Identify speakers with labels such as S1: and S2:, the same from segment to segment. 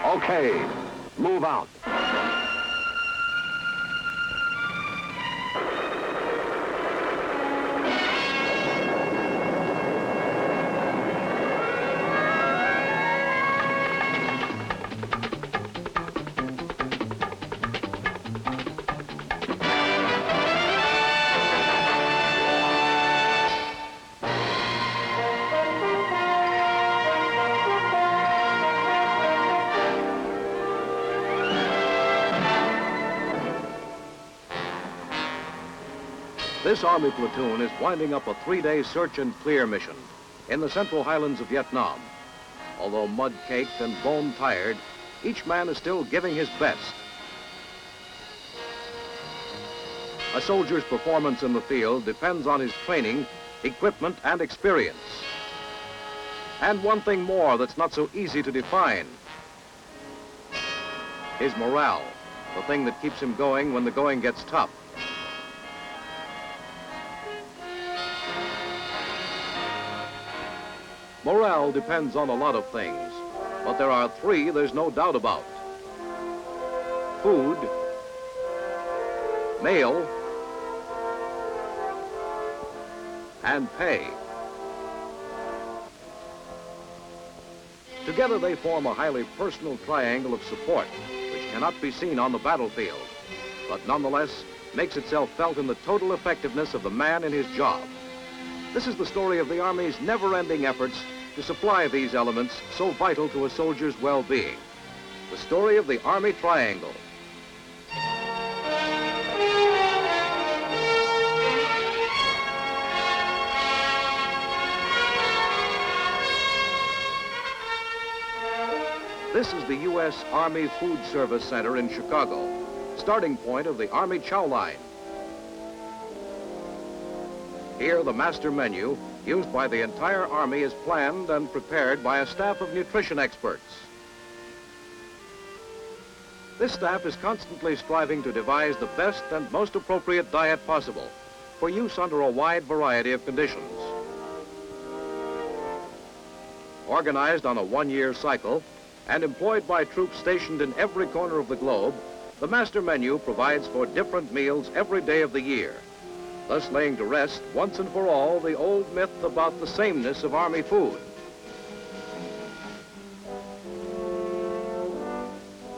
S1: Okay, move out. This Army platoon is winding up a 3-day search and clear mission in the central highlands of Vietnam. Although mud-caked and bone-tired, each man is still giving his best. A soldier's performance in the field depends on his training, equipment, and experience. And one thing more that's not so easy to define: his morale, the thing that keeps him going when the going gets tough. Morale depends on a lot of things, but there are 3 there's no doubt about: food, mail, and pay. Together they form a highly personal triangle of support which cannot be seen on the battlefield, but nonetheless makes itself felt in the total effectiveness of the man in his job. This is the story of the Army's never-ending efforts to supply these elements so vital to a soldier's well-being. The story of the Army Triangle. This is the U.S. Army Food Service Center in Chicago, starting point of the Army Chow Line. Here, the master menu, used by the entire Army, is planned and prepared by a staff of nutrition experts. This staff is constantly striving to devise the best and most appropriate diet possible for use under a wide variety of conditions. Organized on a 1-year cycle and employed by troops stationed in every corner of the globe, the master menu provides for different meals every day of the year, thus laying to rest once and for all the old myth about the sameness of Army food.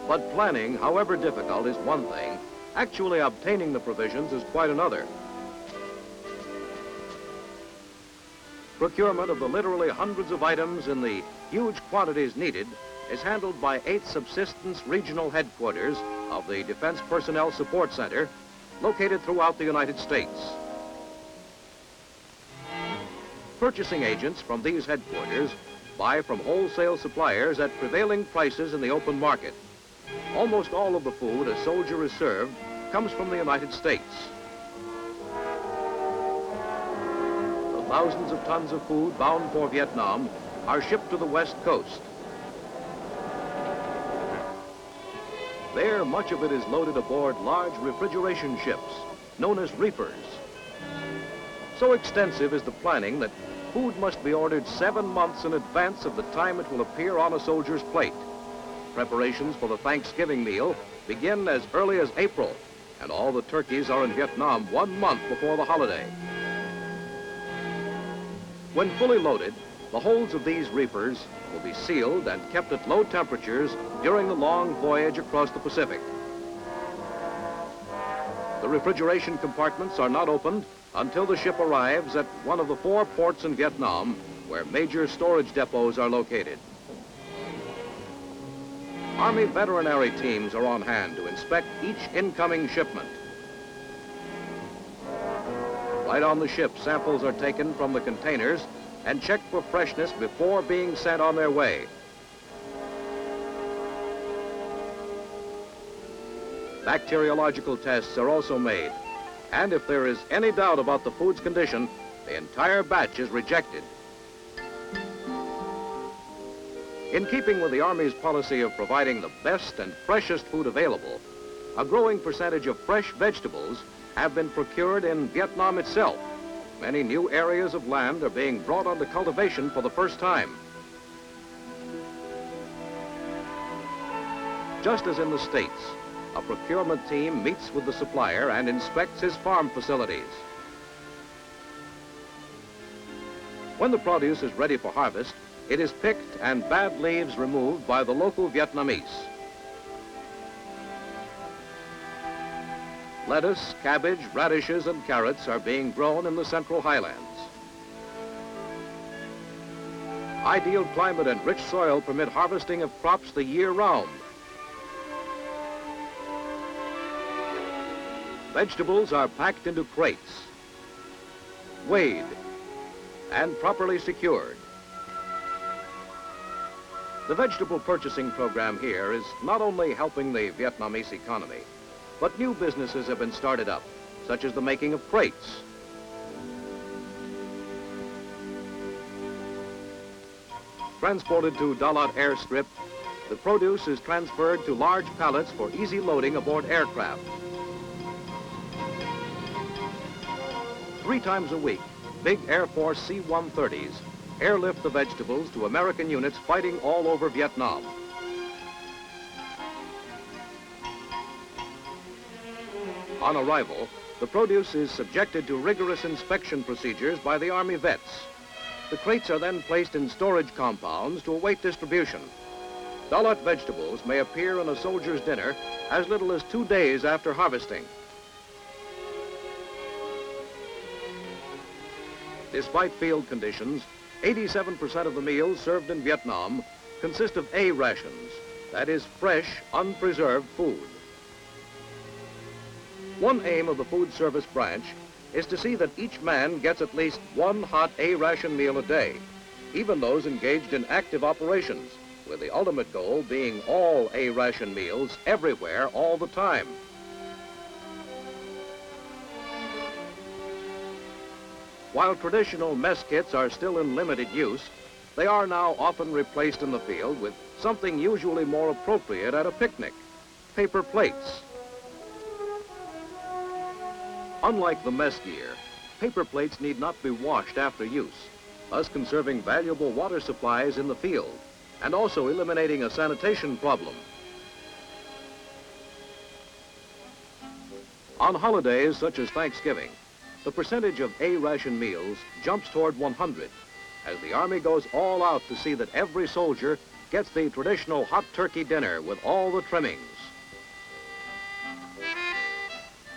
S1: But planning, however difficult, is one thing. Actually obtaining the provisions is quite another. Procurement of the literally hundreds of items in the huge quantities needed is handled by 8th Subsistence Regional Headquarters of the Defense Personnel Support Center, located throughout the United States. Purchasing agents from these headquarters buy from wholesale suppliers at prevailing prices in the open market. Almost all of the food a soldier is served comes from the United States. The thousands of tons of food bound for Vietnam are shipped to the West Coast. There, much of it is loaded aboard large refrigeration ships, known as reefers. So extensive is the planning that food must be ordered 7 months in advance of the time it will appear on a soldier's plate. Preparations for the Thanksgiving meal begin as early as April, and all the turkeys are in Vietnam 1 month before the holiday. When fully loaded, the holds of these reefers will be sealed and kept at low temperatures during the long voyage across the Pacific. The refrigeration compartments are not opened until the ship arrives at one of the 4 ports in Vietnam where major storage depots are located. Army veterinary teams are on hand to inspect each incoming shipment. Right on the ship, samples are taken from the containers and checked for freshness before being sent on their way. Bacteriological tests are also made, and if there is any doubt about the food's condition, the entire batch is rejected. In keeping with the Army's policy of providing the best and freshest food available, a growing percentage of fresh vegetables have been procured in Vietnam itself. Many new areas of land are being brought under cultivation for the first time. Just as in the States, a procurement team meets with the supplier and inspects his farm facilities. When the produce is ready for harvest, it is picked and bad leaves removed by the local Vietnamese. Lettuce, cabbage, radishes, and carrots are being grown in the Central Highlands. Ideal climate and rich soil permit harvesting of crops the year round. Vegetables are packed into crates, weighed, and properly secured. The vegetable purchasing program here is not only helping the Vietnamese economy, but new businesses have been started up, such as the making of crates. Transported to Dalat airstrip, the produce is transferred to large pallets for easy loading aboard aircraft. 3 times a week, big Air Force C-130s airlift the vegetables to American units fighting all over Vietnam. On arrival, the produce is subjected to rigorous inspection procedures by the Army vets. The crates are then placed in storage compounds to await distribution. Dalat vegetables may appear in a soldier's dinner as little as 2 days after harvesting. Despite field conditions, 87% of the meals served in Vietnam consist of A rations, that is fresh, unpreserved food. One aim of the food service branch is to see that each man gets at least 1 hot A ration meal a day, even those engaged in active operations, with the ultimate goal being all A ration meals everywhere all the time. While traditional mess kits are still in limited use, they are now often replaced in the field with something usually more appropriate at a picnic: paper plates. Unlike the mess gear, paper plates need not be washed after use, thus conserving valuable water supplies in the field and also eliminating a sanitation problem. On holidays such as Thanksgiving, the percentage of A ration meals jumps toward 100 as the Army goes all out to see that every soldier gets the traditional hot turkey dinner with all the trimmings.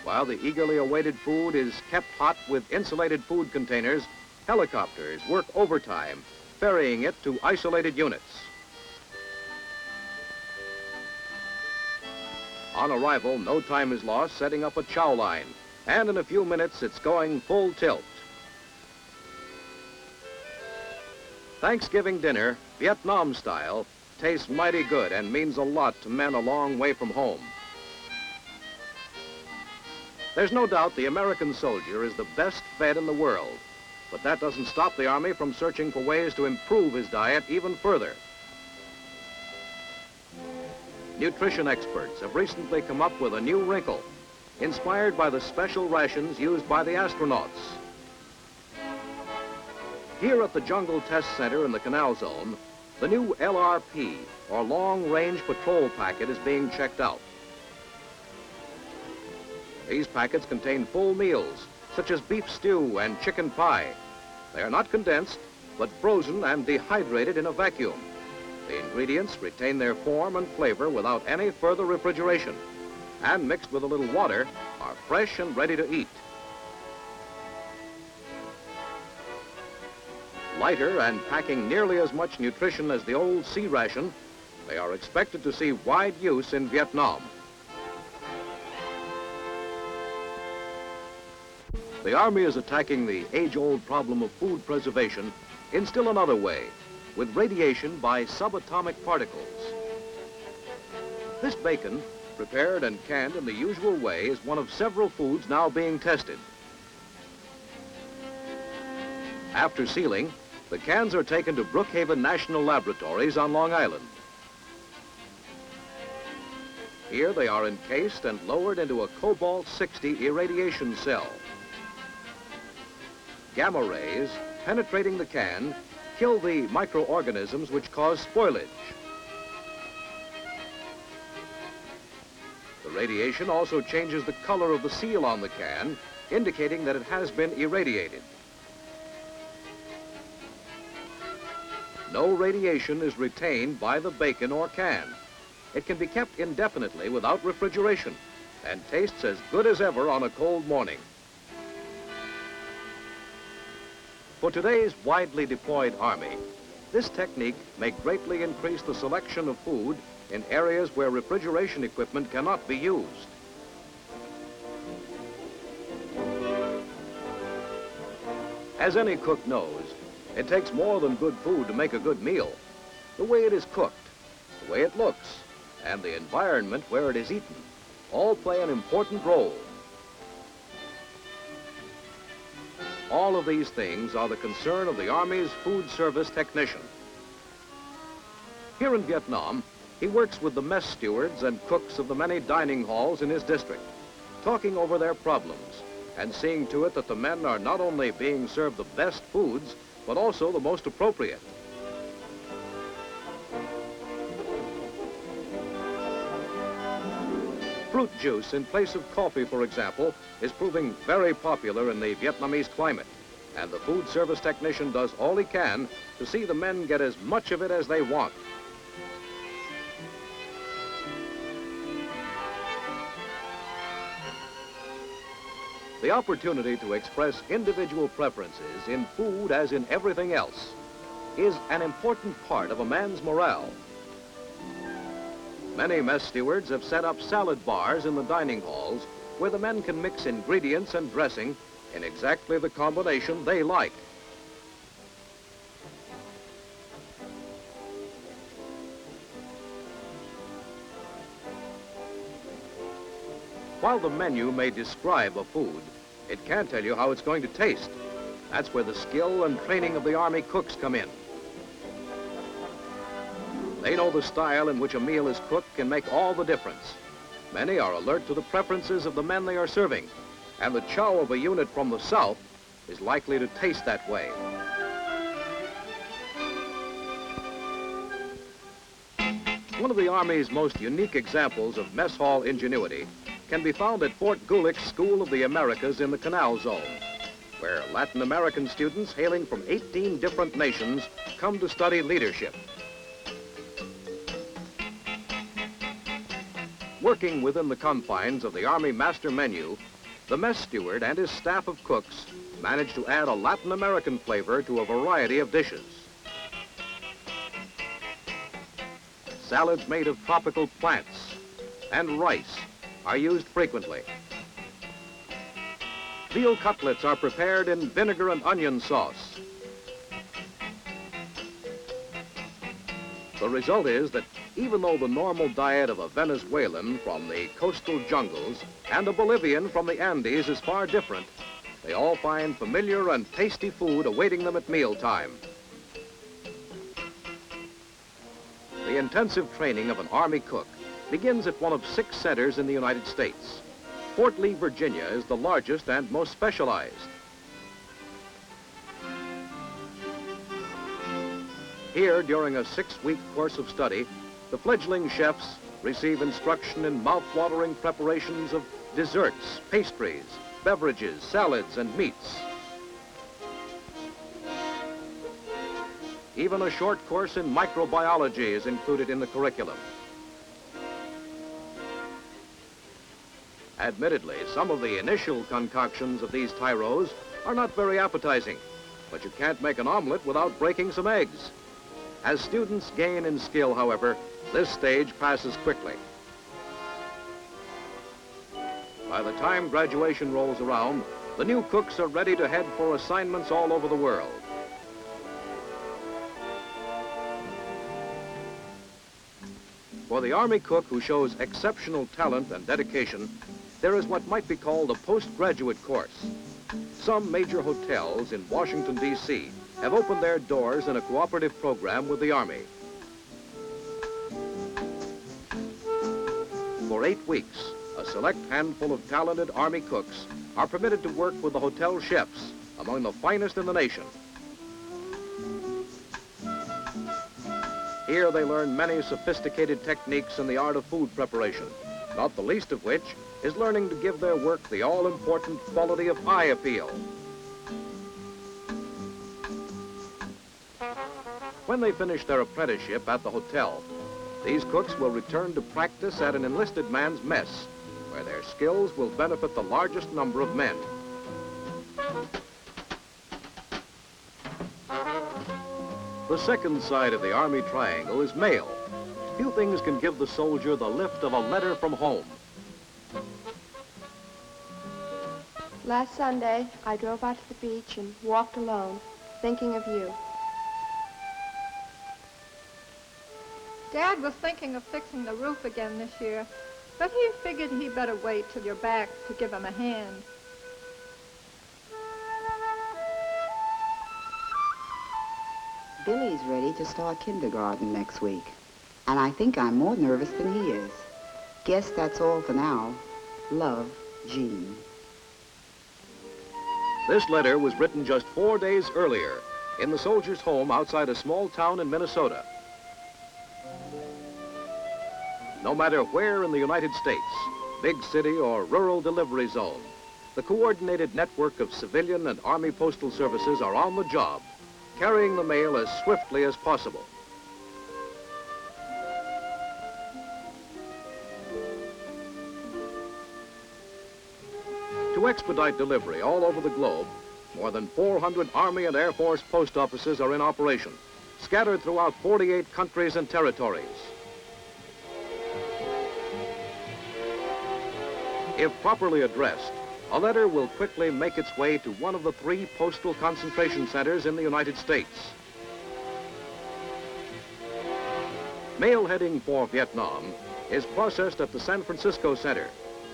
S1: While the eagerly awaited food is kept hot with insulated food containers, helicopters work overtime, ferrying it to isolated units. On arrival, no time is lost setting up a chow line, and in a few minutes it's going full tilt. Thanksgiving dinner, Vietnam style, tastes mighty good and means a lot to men a long way from home. There's no doubt the American soldier is the best fed in the world, but that doesn't stop the Army from searching for ways to improve his diet even further. Nutrition experts have recently come up with a new wrinkle, inspired by the special rations used by the astronauts. Here at the Jungle Test Center in the Canal Zone, the new LRP, or Long Range Patrol Packet, is being checked out. These packets contain full meals, such as beef stew and chicken pie. They are not condensed, but frozen and dehydrated in a vacuum. The ingredients retain their form and flavor without any further refrigeration, and mixed with a little water, are fresh and ready to eat. Lighter and packing nearly as much nutrition as the old C ration, they are expected to see wide use in Vietnam. The Army is attacking the age-old problem of food preservation in still another way, with radiation by subatomic particles. This bacon, prepared and canned in the usual way, is one of several foods now being tested. After sealing, the cans are taken to Brookhaven National Laboratories on Long Island. Here they are encased and lowered into a cobalt-60 irradiation cell. Gamma rays, penetrating the can, kill the microorganisms which cause spoilage. radiation also changes the color of the seal on the can, indicating that it has been irradiated. No radiation is retained by the bacon or can. It can be kept indefinitely without refrigeration and tastes as good as ever on a cold morning. For today's widely deployed Army, this technique may greatly increase the selection of food in areas where refrigeration equipment cannot be used. As any cook knows, it takes more than good food to make a good meal. The way it is cooked, the way it looks, and the environment where it is eaten all play an important role. All of these things are the concern of the Army's food service technician. Here in Vietnam, he works with the mess stewards and cooks of the many dining halls in his district, talking over their problems and seeing to it that the men are not only being served the best foods, but also the most appropriate. Fruit juice in place of coffee, for example, is proving very popular in the Vietnamese climate, and the food service technician does all he can to see the men get as much of it as they want. The opportunity to express individual preferences in food as in everything else is an important part of a man's morale. Many mess stewards have set up salad bars in the dining halls where the men can mix ingredients and dressing in exactly the combination they like. While the menu may describe a food, it can't tell you how it's going to taste. That's where the skill and training of the Army cooks come in. They know the style in which a meal is cooked can make all the difference. Many are alert to the preferences of the men they are serving, and the chow of a unit from the South is likely to taste that way. One of the Army's most unique examples of mess hall ingenuity can be found at Fort Gulick's School of the Americas in the Canal Zone, where Latin American students hailing from 18 different nations come to study leadership. Working within the confines of the Army master menu, the mess steward and his staff of cooks manage to add a Latin American flavor to a variety of dishes. Salads made of tropical plants and rice are used frequently. Veal cutlets are prepared in vinegar and onion sauce. The result is that even though the normal diet of a Venezuelan from the coastal jungles and a Bolivian from the Andes is far different, they all find familiar and tasty food awaiting them at mealtime. The intensive training of an Army cook begins at one of 6 centers in the United States. Fort Lee, Virginia is the largest and most specialized. Here, during a 6-week course of study, the fledgling chefs receive instruction in mouth-watering preparations of desserts, pastries, beverages, salads, and meats. Even a short course in microbiology is included in the curriculum. Admittedly, some of the initial concoctions of these tyros are not very appetizing, but you can't make an omelet without breaking some eggs. As students gain in skill, however, this stage passes quickly. By the time graduation rolls around, the new cooks are ready to head for assignments all over the world. For the Army cook who shows exceptional talent and dedication, there is what might be called a postgraduate course. Some major hotels in Washington, D.C. have opened their doors in a cooperative program with the Army. For 8 weeks, a select handful of talented Army cooks are permitted to work with the hotel chefs, among the finest in the nation. Here they learn many sophisticated techniques in the art of food preparation not the least of which is learning to give their work the all-important quality of eye appeal. When they finish their apprenticeship at the hotel, these cooks will return to practice at an enlisted man's mess, where their skills will benefit the largest number of men. The second side of the Army triangle is mail. Few things can give the soldier the lift of a letter from home.
S2: Last Sunday, I drove out to the beach and walked alone, thinking of you.
S3: Dad was thinking of fixing the roof again this year, but he figured he'd better wait till you're back to give him a hand.
S4: Billy's ready to start kindergarten next week, and I think I'm more nervous than he is. Guess that's all for now. Love, Jean.
S1: This letter was written just 4 days earlier in the soldier's home outside a small town in Minnesota. No matter where in the United States, big city or rural delivery zone, the coordinated network of civilian and Army postal services are on the job, carrying the mail as swiftly as possible. To expedite delivery all over the globe, more than 400 Army and Air Force post offices are in operation, scattered throughout 48 countries and territories. If properly addressed, a letter will quickly make its way to one of the 3 postal concentration centers in the United States. Mail heading for Vietnam is processed at the San Francisco Center,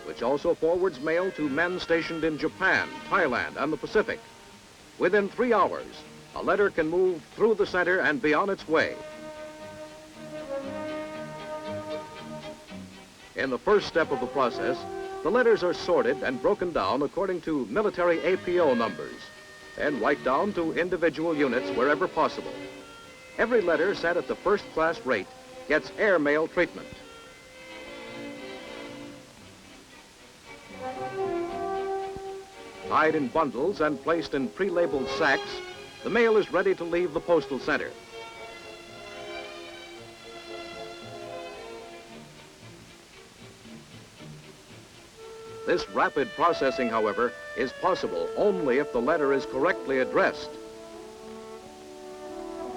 S1: which also forwards mail to men stationed in Japan, Thailand, and the Pacific. Within 3 hours, a letter can move through the center and be on its way. In the first step of the process, the letters are sorted and broken down according to military APO numbers, and right down to individual units wherever possible. Every letter sent at the first-class rate gets airmail treatment. Tied in bundles and placed in pre-labeled sacks, the mail is ready to leave the postal center. This rapid processing, however, is possible only if the letter is correctly addressed.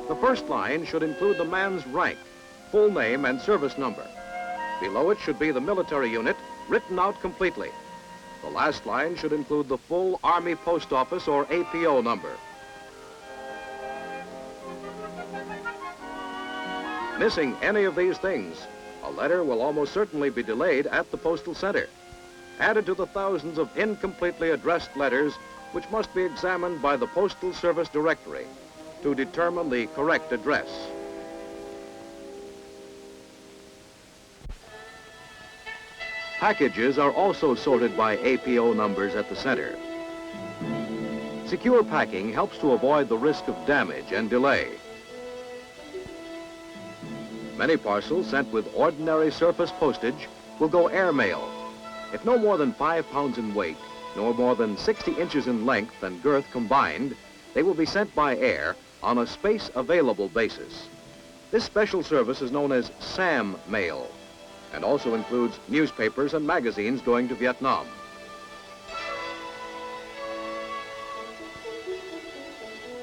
S1: The first line should include the man's rank, full name, and service number. Below it should be the military unit, written out completely. The last line should include the full Army Post Office or APO number. Missing any of these things, a letter will almost certainly be delayed at the postal center, added to the thousands of incompletely addressed letters which must be examined by the Postal Service Directory to determine the correct address. Packages are also sorted by APO numbers at the center. Secure packing helps to avoid the risk of damage and delay. Many parcels sent with ordinary surface postage will go airmail. If no more than 5 pounds in weight, nor more than 60 inches in length and girth combined, they will be sent by air on a space-available basis. This special service is known as SAM mail, and also includes newspapers and magazines going to Vietnam.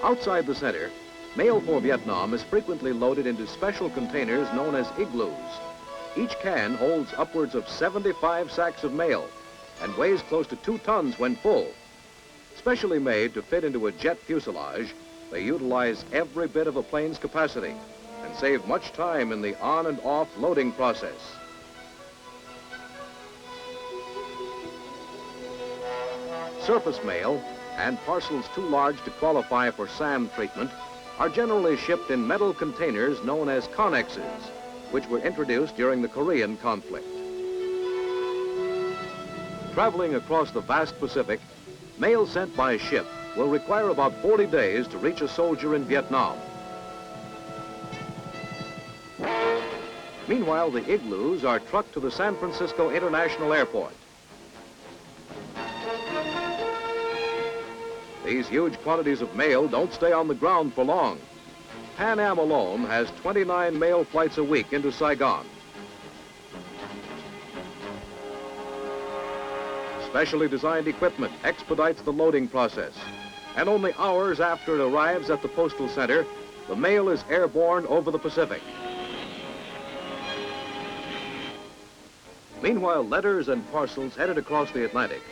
S1: Outside the center, mail for Vietnam is frequently loaded into special containers known as igloos. Each can holds upwards of 75 sacks of mail and weighs close to 2 tons when full. Specially made to fit into a jet fuselage, they utilize every bit of a plane's capacity and save much time in the on and off loading process. Surface mail and parcels too large to qualify for SAM treatment are generally shipped in metal containers known as connexes, which were introduced during the Korean conflict. Traveling across the vast Pacific, mail sent by ship will require about 40 days to reach a soldier in Vietnam. Meanwhile, the igloos are trucked to the San Francisco International Airport. These huge quantities of mail don't stay on the ground for long. Pan Am alone has 29 mail flights a week into Saigon. Specially designed equipment expedites the loading process, and only hours after it arrives at the postal center, the mail is airborne over the Pacific. Meanwhile, letters and parcels headed across the Atlantic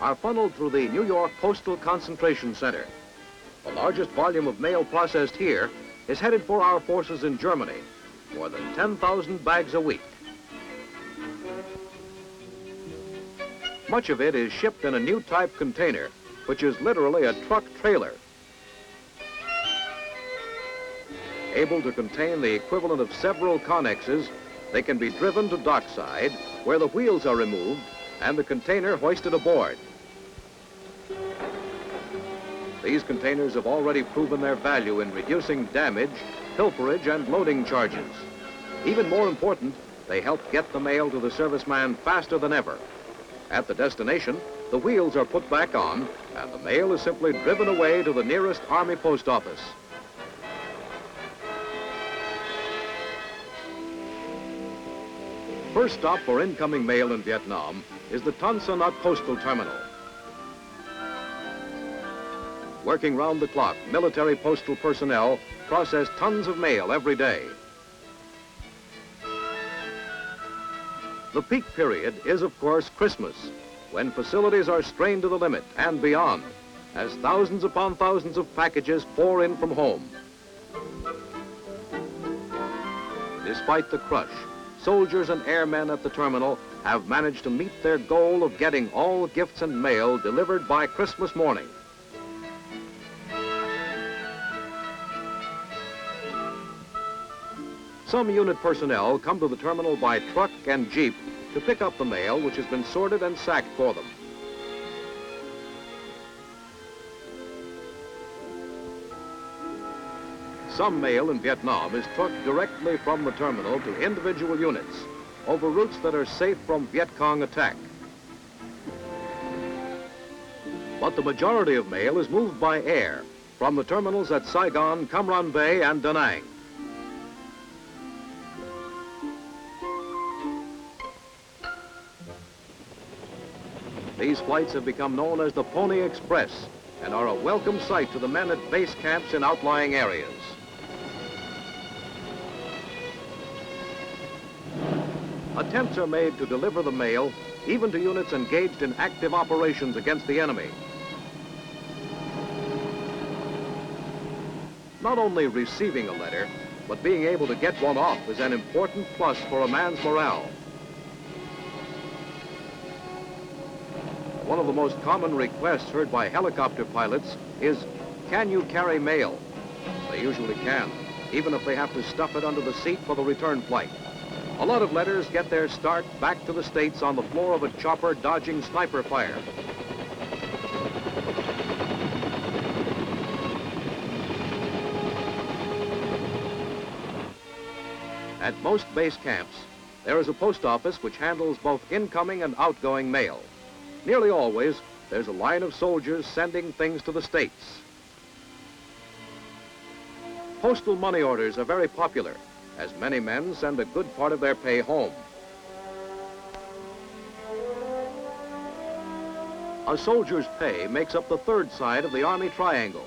S1: are funneled through the New York Postal Concentration Center. The largest volume of mail processed here is headed for our forces in Germany, more than 10,000 bags a week. Much of it is shipped in a new type container, which is literally a truck trailer. Able to contain the equivalent of several connexes, they can be driven to dockside, where the wheels are removed and the container hoisted aboard. These containers have already proven their value in reducing damage, pilferage, and loading charges. Even more important, they help get the mail to the serviceman faster than ever. At the destination, the wheels are put back on, and the mail is simply driven away to the nearest Army post office. First stop for incoming mail in Vietnam is the Ton Son Nhat Postal Terminal. Working round the clock, military postal personnel process tons of mail every day. The peak period is, of course, Christmas, when facilities are strained to the limit and beyond, as thousands upon thousands of packages pour in from home. Despite the crush, soldiers and airmen at the terminal have managed to meet their goal of getting all gifts and mail delivered by Christmas morning. Some unit personnel come to the terminal by truck and jeep to pick up the mail which has been sorted and sacked for them. Some mail in Vietnam is trucked directly from the terminal to individual units over routes that are safe from Viet Cong attack. But the majority of mail is moved by air from the terminals at Saigon, Cam Ranh Bay, and Da Nang. These flights have become known as the Pony Express and are a welcome sight to the men at base camps in outlying areas. Attempts are made to deliver the mail, even to units engaged in active operations against the enemy. Not only receiving a letter, but being able to get one off is an important plus for a man's morale. One of the most common requests heard by helicopter pilots is, "Can you carry mail?" They usually can, even if they have to stuff it under the seat for the return flight. A lot of letters get their start back to the States on the floor of a chopper dodging sniper fire. At most base camps, there is a post office which handles both incoming and outgoing mail. Nearly always, there's a line of soldiers sending things to the States. Postal money orders are very popular, as many men send a good part of their pay home. A soldier's pay makes up the third side of the Army triangle.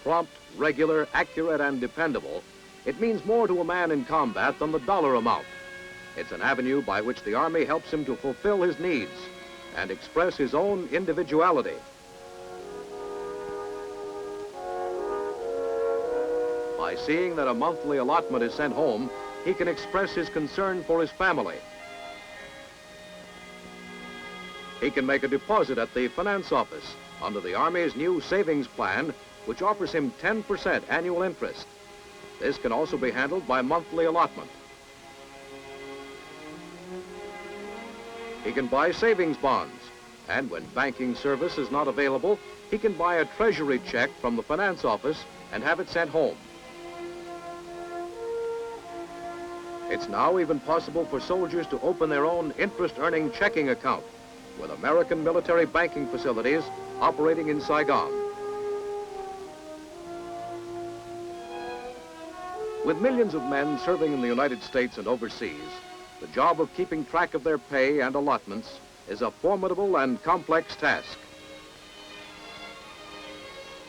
S1: Prompt, regular, accurate, and dependable, it means more to a man in combat than the dollar amount. It's an avenue by which the Army helps him to fulfill his needs and express his own individuality. By seeing that a monthly allotment is sent home, he can express his concern for his family. He can make a deposit at the finance office under the Army's new savings plan, which offers him 10% annual interest. This can also be handled by monthly allotment. He can buy savings bonds, and when banking service is not available, he can buy a treasury check from the finance office and have it sent home. It's now even possible for soldiers to open their own interest-earning checking account with American military banking facilities operating in Saigon. With millions of men serving in the United States and overseas, the job of keeping track of their pay and allotments is a formidable and complex task.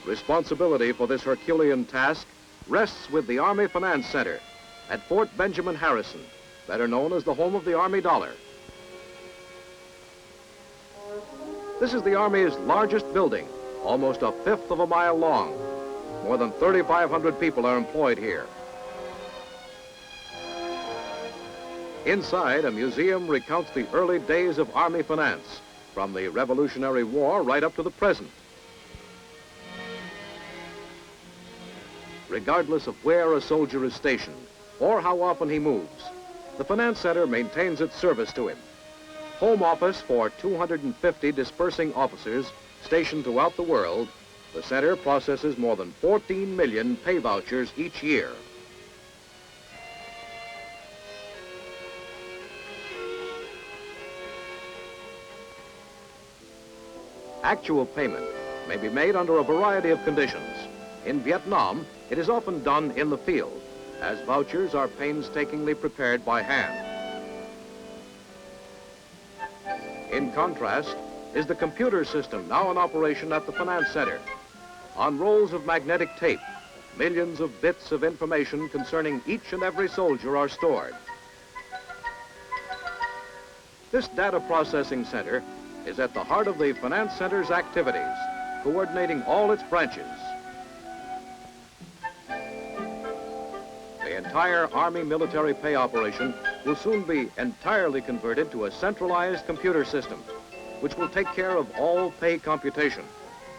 S1: Responsibility for this Herculean task rests with the Army Finance Center at Fort Benjamin Harrison, better known as the home of the Army dollar. This is the Army's largest building, almost a fifth of a mile long. More than 3,500 people are employed here. Inside, a museum recounts the early days of Army finance, from the Revolutionary War right up to the present. Regardless of where a soldier is stationed or how often he moves, the Finance Center maintains its service to him. Home office for 250 dispersing officers stationed throughout the world, the center processes more than 14 million pay vouchers each year. Actual payment may be made under a variety of conditions. In Vietnam, it is often done in the field, as vouchers are painstakingly prepared by hand. In contrast is the computer system now in operation at the Finance Center. On rolls of magnetic tape, millions of bits of information concerning each and every soldier are stored. This data processing center is at the heart of the Finance Center's activities, coordinating all its branches. The entire Army military pay operation will soon be entirely converted to a centralized computer system, which will take care of all pay computation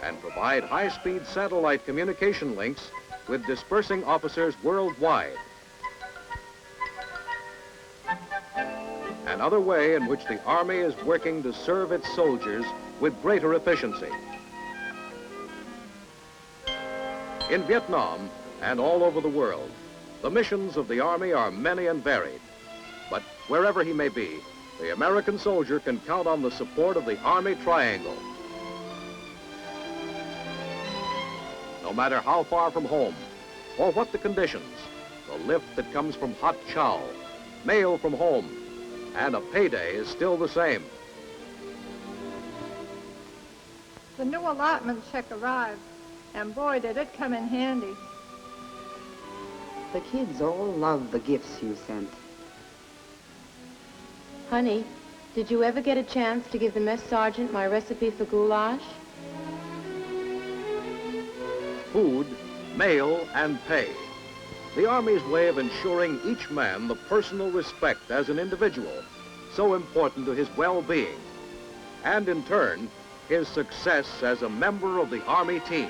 S1: and provide high-speed satellite communication links with dispersing officers worldwide. Another way in which the Army is working to serve its soldiers with greater efficiency. In Vietnam and all over the world, the missions of the Army are many and varied. But wherever he may be, the American soldier can count on the support of the Army Triangle. No matter how far from home or what the conditions, the lift that comes from hot chow, mail from home, and a payday is still the same.
S3: The new allotment check arrived, and boy, did it come in handy.
S4: The kids all love the gifts you sent.
S5: Honey, did you ever get a chance to give the mess sergeant my recipe for goulash?
S1: Food, mail, and pay. The Army's way of ensuring each man the personal respect as an individual, so important to his well-being, and in turn, his success as a member of the Army team.